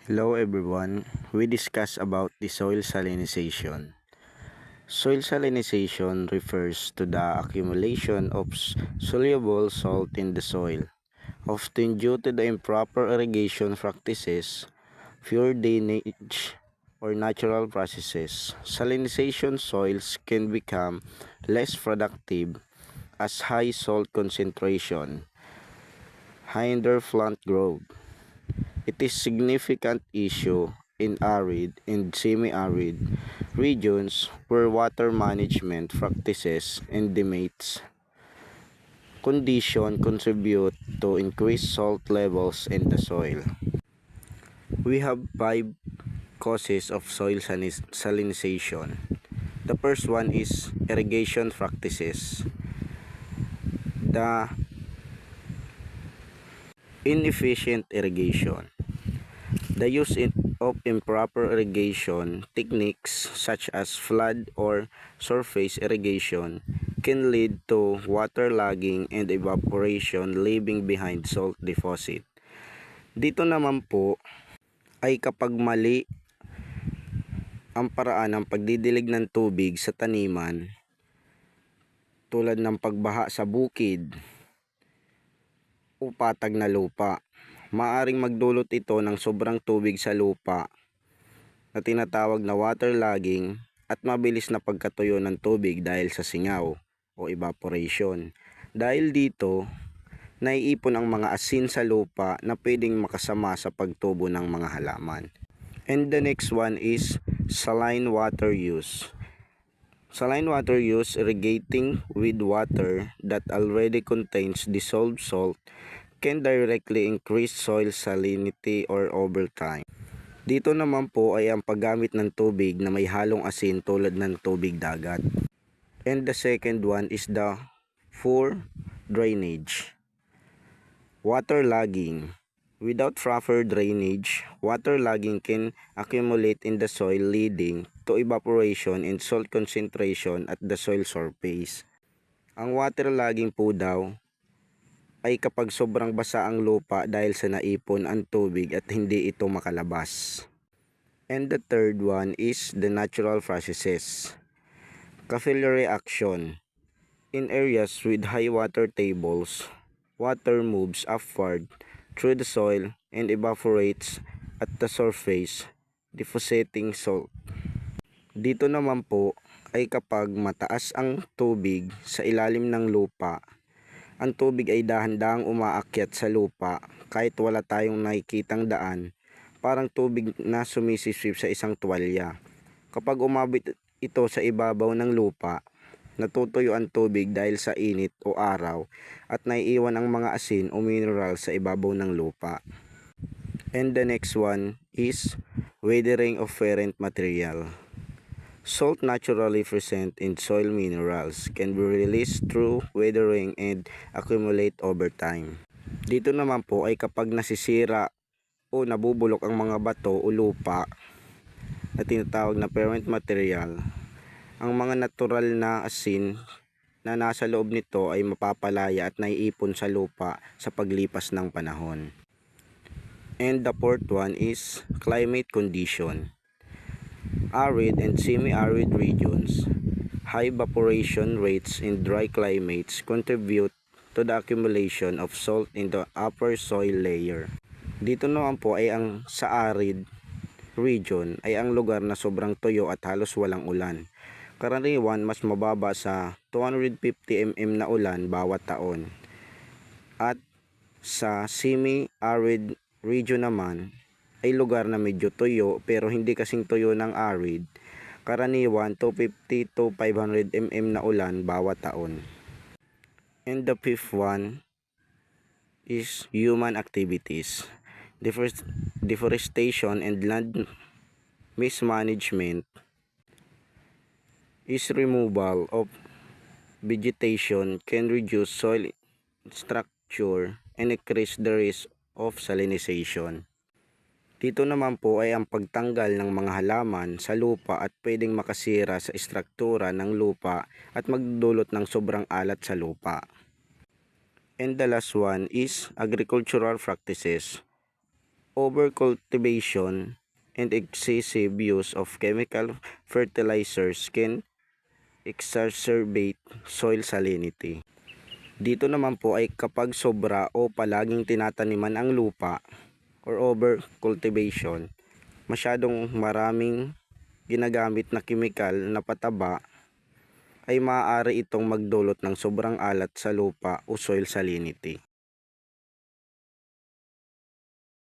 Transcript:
Hello everyone, we discuss about the soil salinization. Soil salinization refers to the accumulation of soluble salt in the soil, often due to the improper irrigation practices, pure drainage, or natural processes. Salinization soils can become less productive as high salt concentration hinder plant growth. It is a significant issue in arid and semi-arid regions where water management practices and demands conditions contribute to increased salt levels in the soil. We have 5 causes of soil salinization. The first one is irrigation practices. The inefficient irrigation. The use of improper irrigation techniques such as flood or surface irrigation can lead to waterlogging and evaporation, leaving behind salt deposit. Dito naman po ay kapag mali ang paraan ng pagdidilig ng tubig sa taniman, tulad ng pagbaha sa bukid o patag na lupa, maaring magdulot ito ng sobrang tubig sa lupa na tinatawag na waterlogging at mabilis na pagkatuyo ng tubig dahil sa singaw o evaporation. Dahil dito, naiipon ang mga asin sa lupa na pwedeng makasama sa pagtubo ng mga halaman. And the next one is saline water use. Saline water use, irrigating with water that already contains dissolved salt, can directly increase soil salinity or over time. Dito naman po ay ang paggamit ng tubig na may halong asin tulad ng tubig dagat. And the second one is the poor drainage. Waterlogging. Without proper drainage, waterlogging can accumulate in the soil, leading to evaporation and salt concentration at the soil surface. Ang waterlogging po daw ay kapag sobrang basa ang lupa dahil sa naipon ang tubig at hindi ito makalabas. And the third one is the natural processes. Capillary action. In areas with high water tables, water moves upward through the soil and evaporates at the surface, depositing salt. Dito naman po ay kapag mataas ang tubig sa ilalim ng lupa, ang tubig ay dahan-dahang umaakyat sa lupa kahit wala tayong nakikitang daan, parang tubig na sumisipsip sa isang tuwalya. Kapag umabot ito sa ibabaw ng lupa, natutuyo ang tubig dahil sa init o araw at naiiwan ang mga asin o mineral sa ibabaw ng lupa. And the next one is weathering of parent material. Salt naturally present in soil minerals can be released through weathering and accumulate over time. Dito naman po ay kapag nasisira o nabubulok ang mga bato o lupa na tinatawag na parent material, ang mga natural na asin na nasa loob nito ay mapapalaya at naiipon sa lupa sa paglipas ng panahon. And the fourth one is climate condition. Arid and semi-arid regions, high evaporation rates in dry climates contribute to the accumulation of salt in the upper soil layer. Dito naman po ay ang sa arid region ay ang lugar na sobrang tuyo at halos walang ulan. Karaniwan mas mababa sa 250 mm na ulan bawat taon. At sa semi-arid region naman ay lugar na medyo tuyo pero hindi kasing tuyo ng arid. Karaniwan 250 to 500 mm na ulan bawat taon. And the fifth one is human activities. Deforestation and land mismanagement is removal of vegetation can reduce soil structure and increase the risk of salinization. Dito naman po ay ang pagtanggal ng mga halaman sa lupa at pwedeng makasira sa istruktura ng lupa at magdulot ng sobrang alat sa lupa. And the last one is agricultural practices Overcultivation and excessive use of chemical fertilizers can exacerbate soil salinity. Dito naman po ay kapag sobra o palaging tinataniman ang lupa or overcultivation, masyadong maraming ginagamit na kemikal na pataba, ay maaari itong magdulot ng sobrang alat sa lupa o soil salinity.